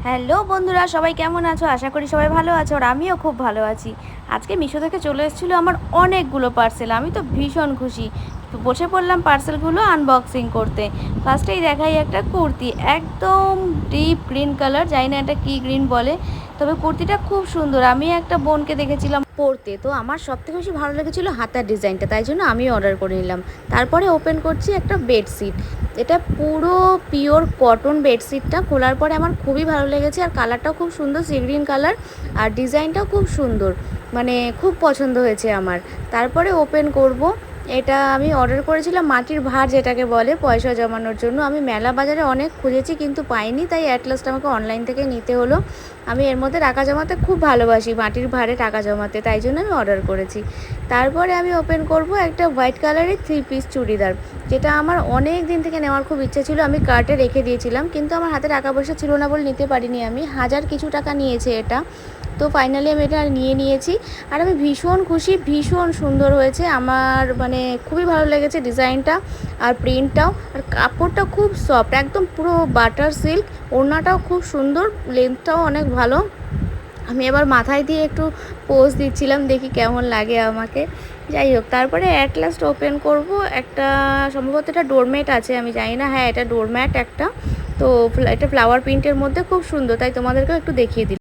Hello বন্ধুরা, সবাই কেমন আছো? আশা করি সবাই ভালো আছো, আর আমিও খুব ভালো আছি। আজকে মিশো থেকে চলে এসেছিলো আমার অনেকগুলো পার্সেল। আমি তো ভীষণ খুশি। তো বসে পড়লাম পার্সেলগুলো আনবক্সিং করতে। ফার্স্টেই দেখাই একটা কুর্তি, একদম ডিপ গ্রিন কালার, জানি না এটা কী গ্রিন বলে, তবে কুর্তিটা খুব সুন্দর। আমি একটা বোনকে দেখেছিলাম পরতে, তো আমার সবথেকে বেশি ভালো লেগেছিলো হাতার ডিজাইনটা, তাই জন্য আমি অর্ডার করে নিলাম। তারপরে ওপেন করছি একটা বেডশিট। এটা পুরো পিওর কটন বেডশিটটা। খোলার পরে আমার খুবই ভালো লেগেছে, আর কালারটাও খুব সুন্দর, সি গ্রিন কালার, আর ডিজাইনটাও খুব সুন্দর, মানে খুব পছন্দ হয়েছে আমার। তারপরে ওপেন করব। এটা আমি অর্ডার করেছিলাম মাটির ভাঁড়, যেটাকে বলে, পয়সা জমানোর জন্য। আমি মেলা বাজারে অনেক খুঁজেছি কিন্তু পাইনি, তাই অ্যাট লাস্ট আমাকে অনলাইন থেকে নিতে হলো। আমি এর মধ্যে টাকা জমাতে খুব ভালোবাসি, মাটির ভাঁড়ে টাকা জমাতে, তাই জন্য আমি অর্ডার করেছি। তারপরে আমি ওপেন করব একটা হোয়াইট কালারের 3 পিস চুড়িদার, যেটা আমার অনেক দিন থেকে নেওয়ার খুব ইচ্ছে ছিল। আমি কার্টে রেখে দিয়েছিলাম, কিন্তু আমার হাতে টাকা পয়সা ছিল না বলে নিতে পারিনি। আমি হাজার কিছু টাকা নিয়েছে এটা, তো ফাইনালি আমি এটা নিয়ে নিয়েছি। আর আমি ভীষণ খুশি, ভীষণ সুন্দর হয়েছে আমার, মানে খুবই ভালো লেগেছে ডিজাইনটা আর প্রিন্টটাও। আর কাপড়টা খুব সফট, একদম পুরো বাটার সিল্ক। ওড়নাটাও খুব সুন্দর, লেন্থটাও অনেক ভালো। আমি এবার মাথায় দিয়ে একটু পোজ দিচ্ছিলাম, দেখি কেমন লাগে আমাকে। যাই হোক, তারপরে অ্যাট লাস্ট ওপেন করব একটা, সম্ভবত এটা ডোরম্যাট আছে, আমি জানি না। হ্যাঁ, এটা ডোরম্যাট একটা। তো এটা ফ্লাওয়ার প্রিন্টের মধ্যে খুব সুন্দর, তাই তোমাদেরকেও একটু দেখিয়ে দিই।